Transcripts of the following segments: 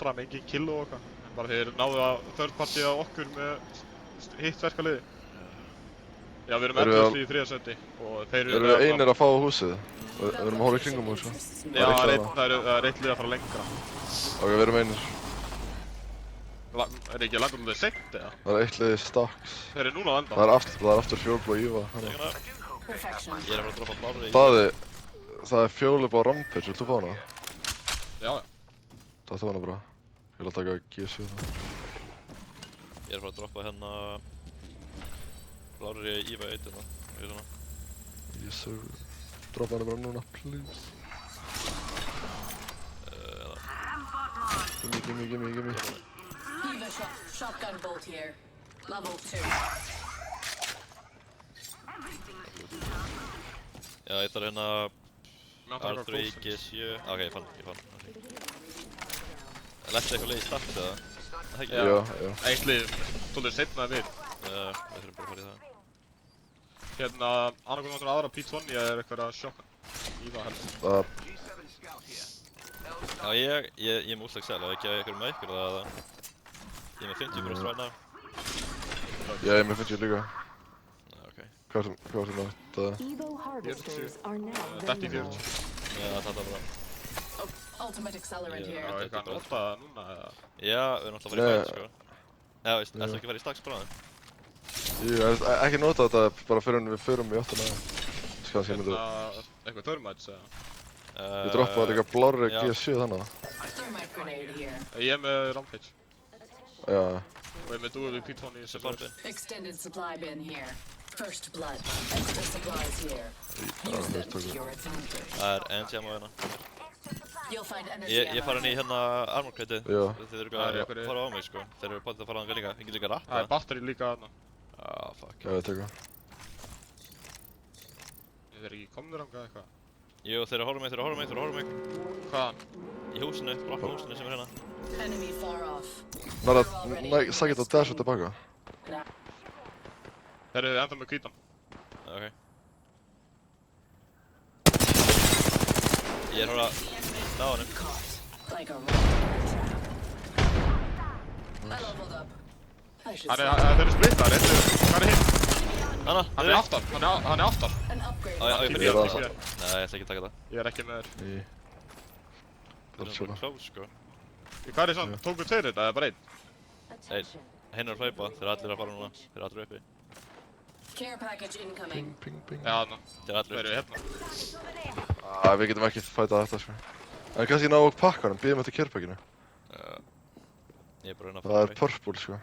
fram engin kill og eitthvað. En bara þeir náðu að third party á okkur með hitt verkaliði. Já, við erum 11 í 3. seti og þeir eru... Erum við einir að fá húsið? Við erum að hóla í kringum húsið. Já, það er eitt lið að fara lengra. Ok, við erum einir. Er ekki langt þau seint eða? Það er eitt lið staks. Þeir eru núna að enda. Það er aftur fjólblá Íva. Ég er að fara að droppa blári í... Það er fjólblá Rampage, viltu fá hana? Já. Það þú hana bara. Ég vil að taka G7 það. Ég er að fara að droppa hérna... Blári í Íva 1 hérna. Yes sir. Droppa hana bara núna, please. Gimme. Eva shotgun bolt here. Level 2. Já, ég þarf hérna... R3, G7... Ok, ég fann. Lefti eitthvað leið í start eða? Það ekki? Já. Eitt lið, svolítið seinna en við. Við þurfum bara að fara í það. Hérna, annarkoð notur aðra P20 er eitthvað að sjokka. Íva helst. Já, ég er með úsleg sel, ekki að ykkur með ykkur eða... Ég er með 50% right now. Já, ég er með 50 líka. Ok. Hvað er það? Það... 40. Þetta í 40. Já, það er bara... Ultimate accelerant Já, here. eitthvað að nota það núna eða? Já, við erum alltaf að fara í fætt, sko. Já, veist, ættu ekki að fara í staks bráðum? Jú, ekki nota þetta bara fyrir en við förum í 8. Kannski ég myndi... Eitthvað thermites eða? Ég droppaði líka blárri G7 þannig. Thermite grenade here. Ég er með Rampage. Já. Og ég er með dual P20 sem Support. Extended supply bin here. First blood. Extra supplies here. Use them to your advantage. Það er energy ammo hérna. You'll find energy Ég fara inn í hérna armor crate-ið. Já. Þeir eru að fara á mig, sko. Þeir eru potið að fara á hann líka. Engin líka ratt, Það er batteri líka þarna. Ah, fuck. Já, ég teka. Þeir eru ekki komnir ánga eitthvað. Jú, þeir eru að horfa mig. Hvaðan? Í húsinu, blokka húsinu sem er hérna. Enemy far off. Næ, sækja þetta dash tilbaka. Þeir eru enda með hvítan. Ok. Ég er að ná honum. Like a rocket trap. I leveled up. I should Þeir eru splittar, hvað er hinn? Hanna, Hann er aftar, hann er aftar. an upgrade. Já, ég Ekki fyrir mér, það. ekki mér. Nei, ég ætla ekki að taka það. Ég er ekki með þér. Í... Þeir eru bara close, sko. Hvað er svona, tóku tveir þetta eða bara einn? Hinn er að hlaupa, þeir eru allir að fara núna. Þeir eru allir uppi. Care package incoming. Ping. Já, þarna. Þeir eru allir Þeir uppi. eru hérna. Við getum ekki fætað þetta, sko. En kannski ná pakkanum, býðum eftir kjörpakkinu. Ég er bara að reyna að Það fara er purple, sko.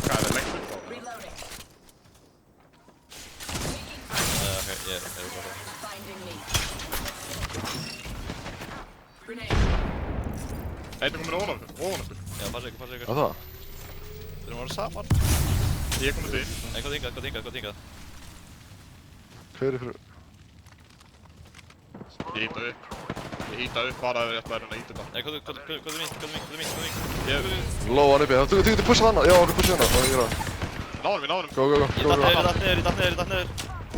Hvað er það lengt upp á? Reloading. Ok, ég er bara það. Finding me. Grenade. Einn er komin ofan okkur. Já, passa ykkur. Er það? Þeir eru að vera saman. Ég er komin til. En hvað þingað? Hver er fyrir... Ég hýta upp bara ef ég ætla að reyna að hýta þetta. Nei, hvað er mín? Lóa hann uppi, þú getur pushað hana. Já, okkur pushað hana. Hvað er að gera? Náðum. Go. Ég datt niður.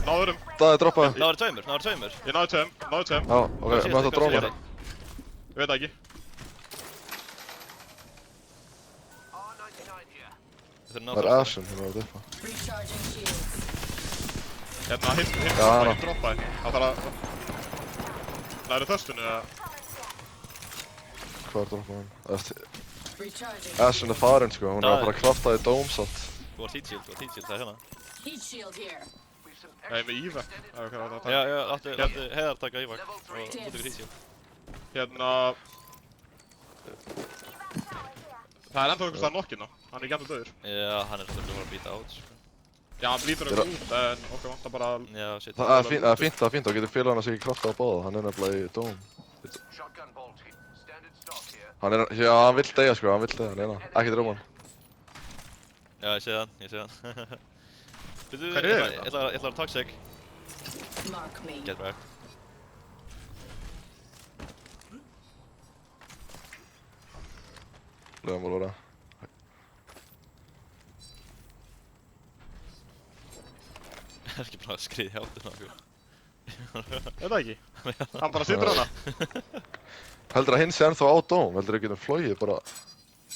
Náðum. Daði droppaði. Náður tveimur. Ég náði tveim. Já, ok, maður það dróma hana. Ég veit það ekki. Það er Ashen sem er að dippa. Recharging shields. Hérna, hinn Já, hana. droppaði. Það þarf að... Næru þöstunni eða? Hvað er droppaði hann? Recharging. Ashen er farin, sko. Hún er að fara að krafta í dómsatt. Þú var heat shield, það er hérna. Heat shield here. Ég er með Íva. Já, láttu Heiðar taka Ívar og þú tekur heat shield. Hérna... Það er ennþá einhvers staðar nokkinn á. Hann er ekki ennþá döður. Já, hann er svolítið að fara að býta át, sko. Já, hann blítur okkur út en okkur vantar bara... Já, shit. Það er fínt, þá getur félagarna sig ekki krafta á báða. Hann er nefnilega í dóm. Hann vill deyja, sko. Hann vill deyja, neina. Ekki dróma hann. Já, ég sé hann. Veitu, Hver er ég ætla að vera toxic. Mark me. Get back. Leðan mál vera. Það er ekki bara að skriða í áttina okkur. Veit það ekki? Hann bara situr hana. Heldur að hinn sé ennþá á dóm? Heldur að getum flogið bara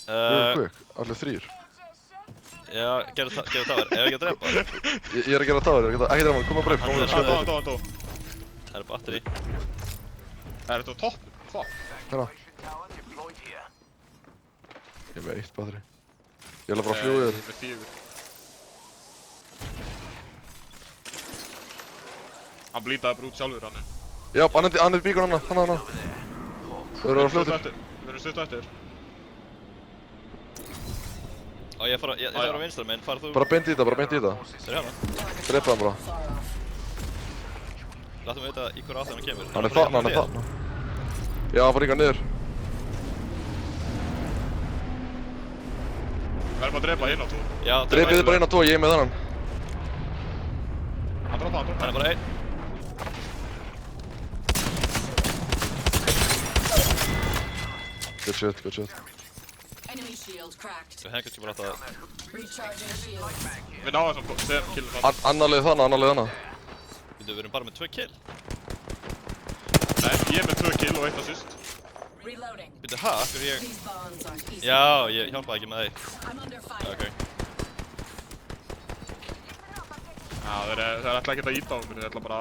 real quick? Allir þrýr. Já, gerðu tower. Ef ekki að drepa. Ég er að gera tower, ekki drepa hann, koma bara upp, koma bara upp. Hann dó. Það er batteri. Er þetta á toppum? Fuck. Hérna. Ég er með 1 batteri. Ég ætla bara að fljúga Ég yfir. er með 4. Hann blítaði bara út sjálfur hann. Já, hann er bíkun hann. Við erum að fljóta. Við erum stutt eftir. Á, ég þarf að vinstra minn, farð þú... Bara beint í þetta. Þeir hérna. Drepa hann bara. Láttum við vita í hverju átt hann kemur. Hann er þarna. Já, hann fór ykkar niður. Við erum að drepa hinn á 2. Já, Dreipið þið bara 1 á 2, ég er með þannan. Hann droppa. Hann er bara 1. Good shit. Enemy shield cracked. Við hengjum ekki bara átt að... Recharging shield. Við náðum sem killum hann. Annar leið þarna. Við erum bara með 2 kill. Nei, ég er með 2 kill og 1 assist. Reloading. Býttu, hæ? Akkur ég... These bonds aren't easy. Já, ég hjálpaði ekki með þeir. I'm under fire. Ok. Já, þeir ætla ekki að íta á mér, þeir ætla bara...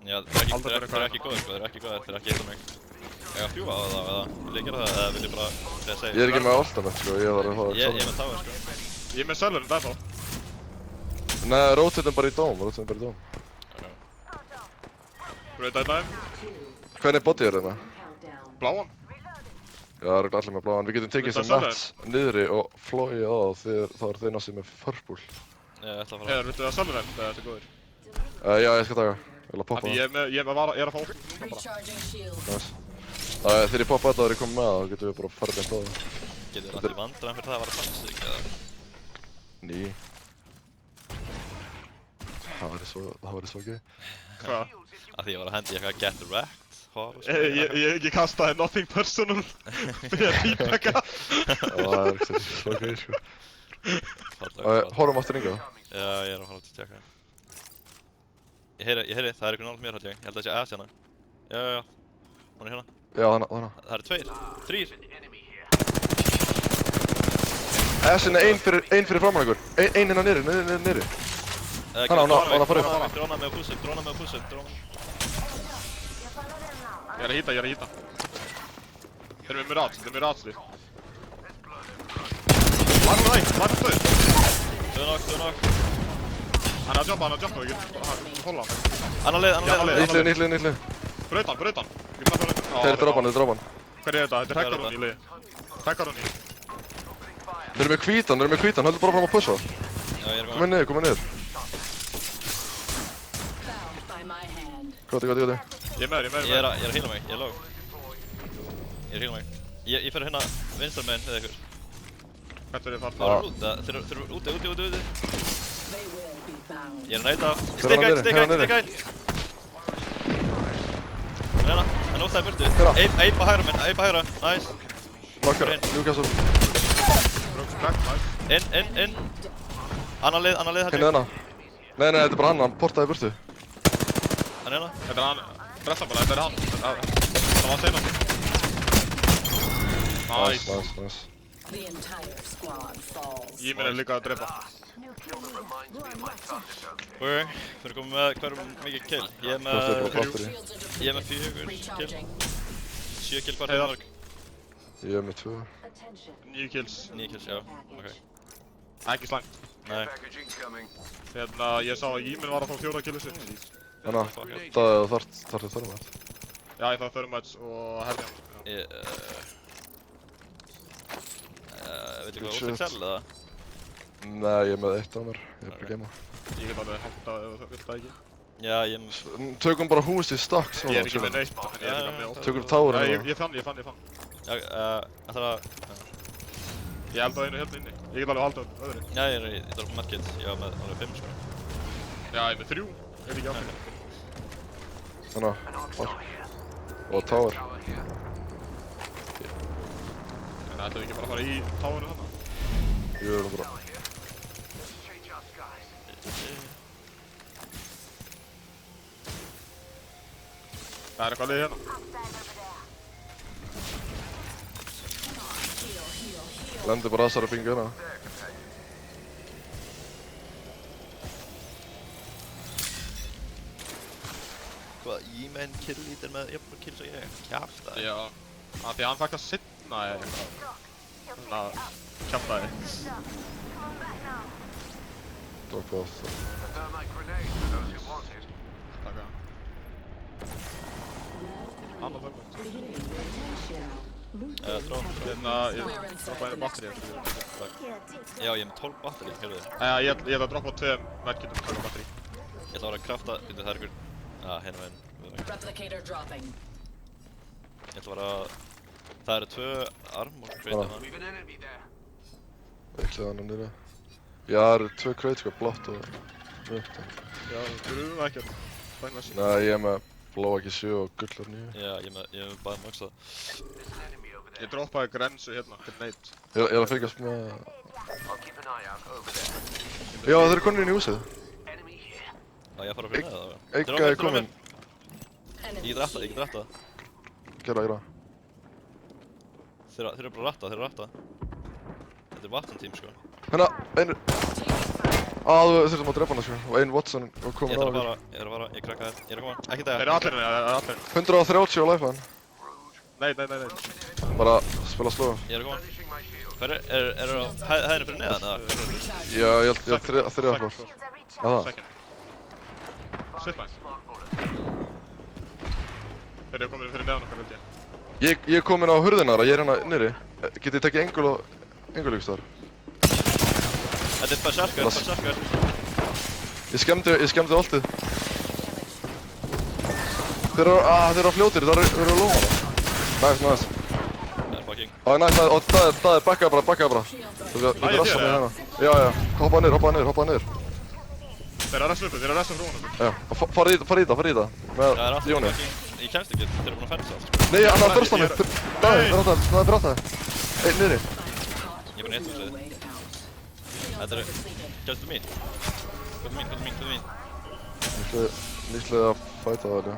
Já, þeir eru ekki góðir sko, þeir eru ekki að hita mig. Ég að fljúa á það eða vil ég gera það eða vil ég bara segja safe? Ég er ekki með ultimate sko, ég þarf að fá Ég er með tower sko. Ég er með sölurinn það þá. Nei, rotatum bara í dóm. Þú veit að það er? Hvernig body er þetta? Bláan? Já, það eru allir með bláan. Við getum tekið Viltu sem að mats niðri og flogið á þá er þeir náttúrulega með purple. Ég ætla að fara. Heiðar, viltu það sölurinn þegar þetta er góður? Já, ég skal taka. Ég vil að poppa Því það. ég er að fá okkur núna bara. Recharging shield. Nice. Þegar ég poppa þetta og þegar ég kom með það, þá getum við bara farið beint á það. Getur allir vandræðan fyrir það að vara fannsík eða? Ný. Það væri svo gøy. Hvað? Af því ég var að hendi eitthvað get wrecked. Ég ekki kastaði nothing personal fyrir að feedbacka. Það er ekki svo gøy sko. Horfum aftur yngar. Já, ég er að fara til að tjekka. Ég heyri, það er einhvern nált mér held ég. Ég held að það sé aðeins hérna. Já. Hún er hérna. Já, þannig. Það eru 2, 3. S-in er ein fyrir framan ykkur. Ein hérna niðri. Hann að fara upp. Dróna með að púsa upp. Ég er að hýta. Þeir eru með ratslið. Varm stöð. 2 knock. Hann er að jumpa, við getum holla hann. Annar leið. Nýtli. Braut hann. Þeir drópa hann. Hver er þetta? Þetta er Hekkarón í liði. Hekkarón í. Þeir eru með hvítan, höldu bara fram að pussa. Já, ég er Kom niður. Bound by my hand. Góti. Ég er með þér. Ég er að heala mig, ég er low. Ég fer hérna vinstra meginn eða ykkur. Hvert er þið Það farið? eru út, þeir eru úti. They will be bound. Ég er að neyta. Hver er Stikka hann inn. Hérna, hann ótaði burtu. Hver? Ein på hægra minn, nice. Nokkar, Newcastle. Inn. Annar leið held ég. Hérna. Nei, þetta er bara hann portaði burtu. Hann hérna. Þetta er hann. Dressa bara, þetta er hann. Það var senast. Nice. Nice. The entire squad falls. Ég er líka að drepa. Ok, fyrir komum með hverjum mikið kill. Ég er með 4 kill. 7 kill bara Heiðar. mörg. Ég er með 2. 9 kills. 9 kills, já. Ok. Ekki slæmt. Nei. Ég sá að Jímin var að fá 4 kills sitt. Þannig að það þarf þið þarf að. Já, ég þarf þörmæts og herðjan. Veitu hvað, útlægt sel eða? Nei, ég er með 1 á mér. Ég er bara að gema. Ég get alveg hægt að ef þú vilt það ekki. Já, ég er með... Tökum bara hús í stakk svona. Ég er ekki með neitt, en ég er líka með 8. Tökum tárin Nei, hérna. ég fann. Já, það var... Ég held á einu hérna inni. Ég get alveg haldið á öðru. Já, ég er í droppa market. Ég var með alveg 5 sko. Já, ég er með 3. Ég veit ekki af því. Þannig að... Og táir. En ætlum við ekki bara að fara í táinu þarna? Ég verðum bara. Það er eitthvað lið hérna. Lendi bara aðsara bingu hérna. Hvað, E-man kill leader með jafnvel kills og ég? Kjafta. Já. Af því að hann fækka seinna eða eitthvað. Svona kjaftaði. Droppa off. Takka. Annar þörfum. Drop. Hérna, ég droppa einu batteri eftir því. Já, ég er með 12 batteri, heyrðu þið. Ég ætla að droppa 2 merkjum taka batteri. Ég ætla að vera að krafta, það er ykkur... hérna meginn. Replicator dropping. Ég ætla að vera að... Það eru 2 armor crate hérna. Ekki hann nýri. Já, það eru 2 crate sko, blátt og rautt. Já, grúðum ekki að bæna sér. Nei, ég er með blá ekki 7 og gullar 9. Já, ég er með bæði maxa. Ég droppaði grensu hérna, grenade. Ég er að fylgjast með... Já, þeir eru konur inn í húsið. Já, ég fara að finna það. Eika er komin. Ég get rætta. Gerða. Þeir eru bara að ratta, Þetta er vatnantím sko. Hérna, einur. Þú þurftum að drepa hana sko. Og ein Watson var komin á okkur. Ég er að fara, ég krakka þér. Ég er að koma, ekki dega. Þeir eru allir hérna, 130 á life-an. Nei. Bara spila slóða. Ég er að koma. Hver eru á hæðinu fyrir neðan eða? Já, ég held þriða flór. Það. Svittmæn. Þeir eru komin fyrir neðan okkar held ég. Ég er komin á hurðina þar, ég er hérna niðri. Getið þið tekið engul ykkur þar? Þetta er berserker. Ég skemmdi alltið. Þeir eru á fljótir, þeir eru á lóma. Nice. Það er fucking. Nice, og það er bakkaði bara. Þú getur rassa mig hérna. Já, hoppaði niður. Þeir eru að resta frá honum. Já, og farið í það. Það er alltaf Jóni. fucking. Ég kemst ekki, þeir eru búin að færa sig allt sko. Nei, hann er að þörsta mig. Það er bráttaði. Einn niðri. Ég er bara neitt úr sig. Þetta eru... Kemstu mín. Hvað mín. Líklega að fæta það alveg.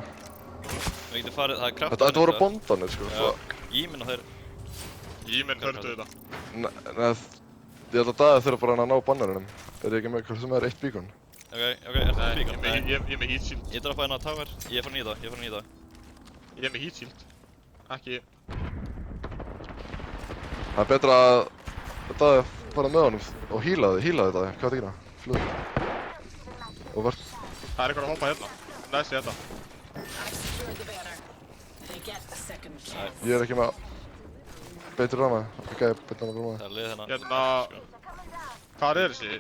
Við getum farið, það er kraft. Þetta voru bondanir sko. Íminn og þeir... Íminn hördu þetta. Nei, ég held að Daði þurfa bara að ná bannarinnum. Er ég ekki með hvað sem er 1 beacon? Ok, ertu með bíkon? Ég er með heat shield. Ég droppa hérna á tower, ég er farin í það. Ég er með heat shield. Ekki... Það er betra að Daði fara með honum og healaði Daði. Hvað er það ekki það? Flug. Og verð... Það er eitthvað að hoppa hérna. Næst hérna. Ég er ekki með... Beitur rama. Ok, betur rama brúma. Það er lið hérna. Hérna... Hvað er þessi?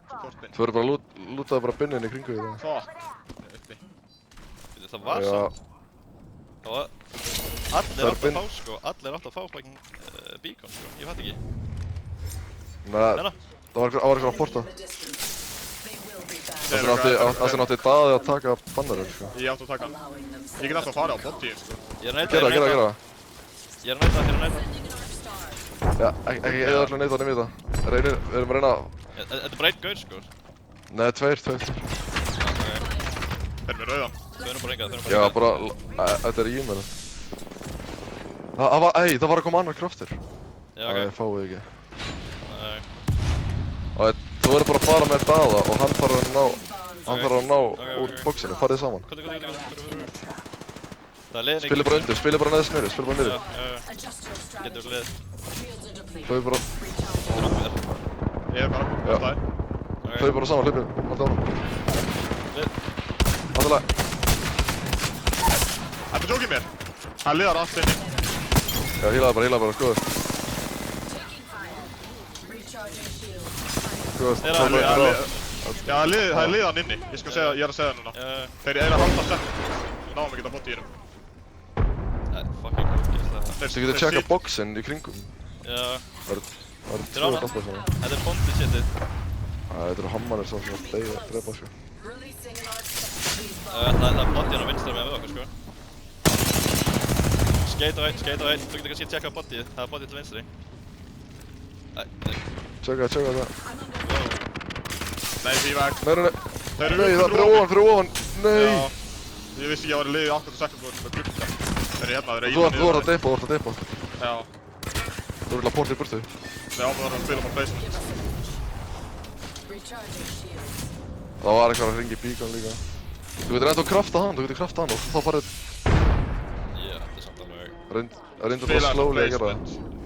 Sportbinn. Þú verður bara að lútaði bara binnin í kringu því það. Fuck. Uppi. Það var samt. Það var... Allir átt að fá sko, allir átt að fá fucking beacon sko, ég fatt ekki. Nei, það var eitthvað að porta. Það sem átti Daði að taka bannarinn sko. Ég átti að taka hann. Ég get alltaf að fara á botíin sko. Ég er að neita. Ég er að neita. Já, ekki eða alltaf neita nefnir það. Við erum að reyna að... Þetta er bara einn gaur sko. Nei, tveir. Þeir með rauðan. Þau erum bara engað. Já, bara... Þetta er e-mailið. Það var að koma annar kraftur. Já, ok. Það fáið ekki. Nei. Þú verður bara að fara með Daða og hann þarf að ná úr boxinu. Farið saman. Hvað? Það er liðin Spilið bara undir, spilið bara neðst niður, spilið bara niður. Getur lið. Hlaupi bara... Ég er bara Já. það. Hlaupi bara saman, hlaupi. Alltaf ára. Lið. Alltaf lag. Þetta jókir mér. Það liðar allt inni. Já, hílaði bara, skoðu. Skoðu, Þeir það eru er bra. Já, það er liðan inni. Ég er að segja það núna. Þeir eru að halda stefn. Við náum ekki að bóti í hennum. Nei, fucking ógeðslega. Þú getur tjekka boxinn í kringum. Já. Það eru Þeir tvö ána. gaflar svona. Þetta er bondi shitið. Þetta eru hammanir sem að drepa sko. Það er body hérna vinstra með við okkur sko. Skate á einn. Þú getur kannski að tjekka á bodyið. Það er body til vinstri. Tjekka það. Nei, því veg. Nei. Þeir eru Nei, það er fyrir ofan. Nei. Já. Ég vissi ekki að það var liðið 8 sekund með klukka. Þeir eru hérna, þeir eru Þú ert að deipa. Já. Já, Rúlla portið í burtu. Já, við varum að spila bara placement. Recharging shields. Það var eitthvað að ringa í bíkan líka. Þú getur ennþá kraftað hann og þá farið Já, þetta er samt alveg... reyndu bara slowly að gera það.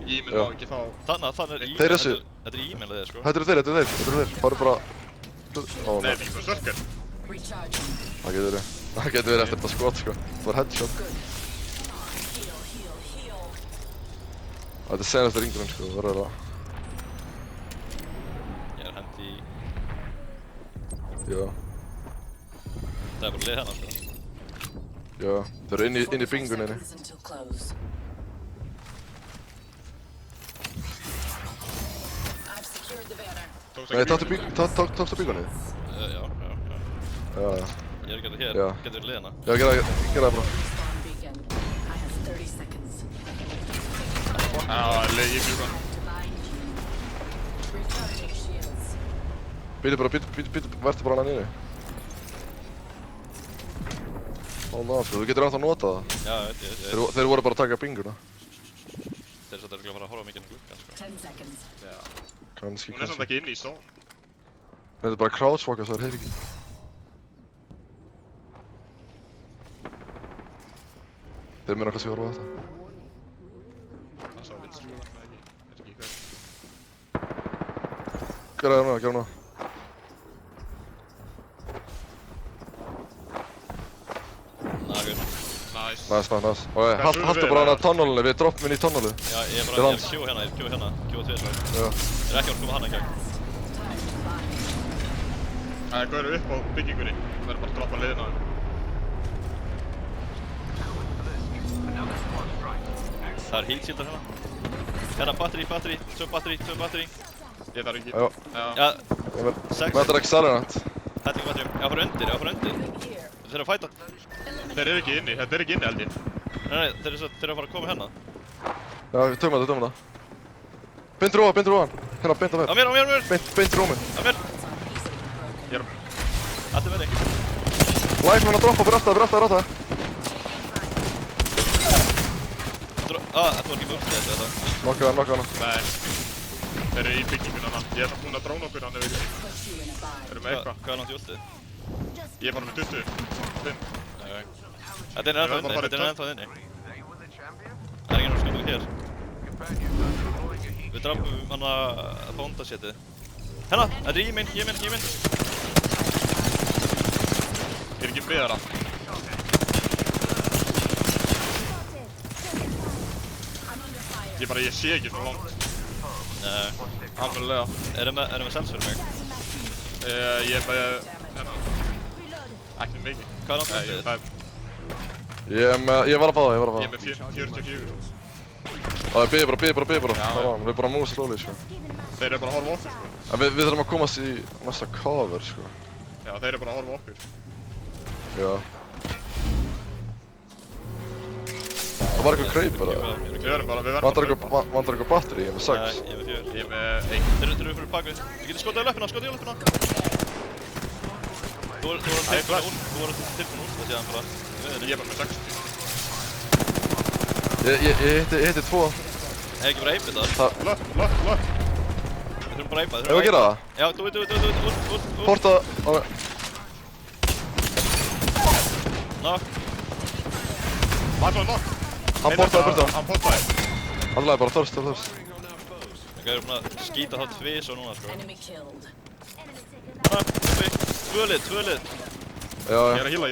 Íminn Já. má ekki fá... Þannig er Þeir e-mail, þessi. þetta er e-mail þeir sko. Þetta eru þeir. Farið bara... Ó, Nei, nei. ekki bara sörkar. Recharging. Það getur verið eftir þetta skot, sko. Það var headshot. Heal, heal, heal. Þetta er senast ringurinn, sko. Það verður það. Ég er hendi í... Já. Það er bara lið hérna sko. Já. Þeir eru inn í bingunni. Seconds until close. I've secured the banner. Nei, tókstu bingunni? Já. Já. Ég er ekki alveg hér, Já. getur verið lið hérna. Já, gera það bara. Spawn beacon. I have 30 seconds. Já, leið í mjúkan. To bind you. Recharging shields. Vertu bara hann inni. Hold on, sko. Þú getur ennþá notað það. Já, ég veit. Þeir voru bara að taka binguna. Þeir satt að fara að horfa mikið inn í gluggan sko. 10 seconds. Já. Kannski. Hún er samt ekki inni í stón. Þetta er bara crowdwalka svo þeir heyri ekki. Þeir muna kannski horfa á þetta. Það sá vinstri mjög, það ekki. Þetta ekki hvað. Gera það núna. Nagur. Nice. Nice. Og haltu bara hann að tunnelinu, við droppum inn í tunnelu. Já, ég er Til bara, hans. ég er Q hérna, Q2 svo. Já. Þeir eru ekki að koma hann í gegn. Það er gaurið upp á byggingunni. Það er bara að droppa liðina á þeim. Það er heat shieldar hérna. Hérna batteri, 2 batteri. Ég þarf ekki. Já. Já. Já, Ég verð 6. þetta er accelerant. Þetta er ekki batteri. Já, fara undir. Þeir eru að fæta. Þeir eru ekki inni, þetta er ekki inni held ég. Nei, þeir eru að fara að koma hérna. Já, við tökum það. Beint róan. Hérna, beint á mér. Á mér! Beint róminn. Á mér! Ég er... Þetta er verið. Lækman að droppa, fyrir aftar. Þetta var ekki mjög þetta. Nokka hana. Nei. Þeir eru í bygginguna hann. Ég er það búinn að dróna okkur hann ef við... Push you in a bind. Erum við eitthvað? Hvað er langt í últið? Ég er bara með 20. 5. Þetta er ennþá inni. Það er enginn skjóðum hér. Við drafum hana bóndasetið. Hérna, það er ég minn. Ég er ekki friðara. Ég sé ekki svona langt. Nei. Alveglega. Erum við sells fyrir mig? Ég er með... hérna. Ekki mikið. Hvað er langt Ég er últið? 5. Ég var að fá það. Ég er með 44. Það er bíði bara. Já. Við bara múið slowly, sko. Þeir eru bara að horfa okkur, sko. En við þurfum að komast í næsta cover, sko. Já, þeir eru bara að horfa okkur. Já. Það var eitthvað creep, bara. Við verðum bara... Vantar eitthvað batteri, ég er með 6. Nei, ég er með 4. Ég er með 1. Þeir eru fyrir bakvið. Þú getur skotið í löppina. Þú voru tilbúin úr það síðan bara. Ég er bara með 60. Ég hitti 2. Hefur ekki bara heipið það? Löpp. Við þurfum bara að heipa. Hefur að gera það? Já, út. Porta... Knock. Knock. Hann portaði. Hann portaði. Alltaf bara þörst. Við erum búin að skýta það tvís og núna sko. Enemy killed. Tvö lið. Já. Ég er að heala,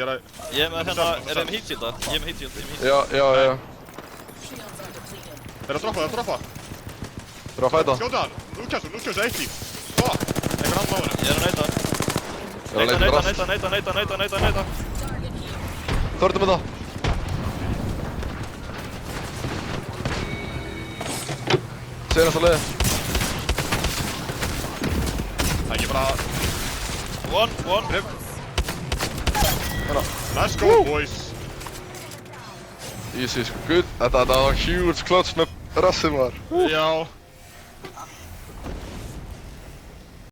Ég er með hérna, er það með heat shielda? Ég er með heat shield. Já. Shields are depleted. Þeir eru að droppa. Þeir eru að fæta. Skjóta hann. Nútkjössu, 1 líf. Einhver annan á henni. Ég er að neita. Ég er að Neita. Þördu með það. Senast að leiði. Það er ekki bara... One. Hérna. Let's go, boys. Easy, sko. Good. Þetta var huge clutch með rassið maður. Já.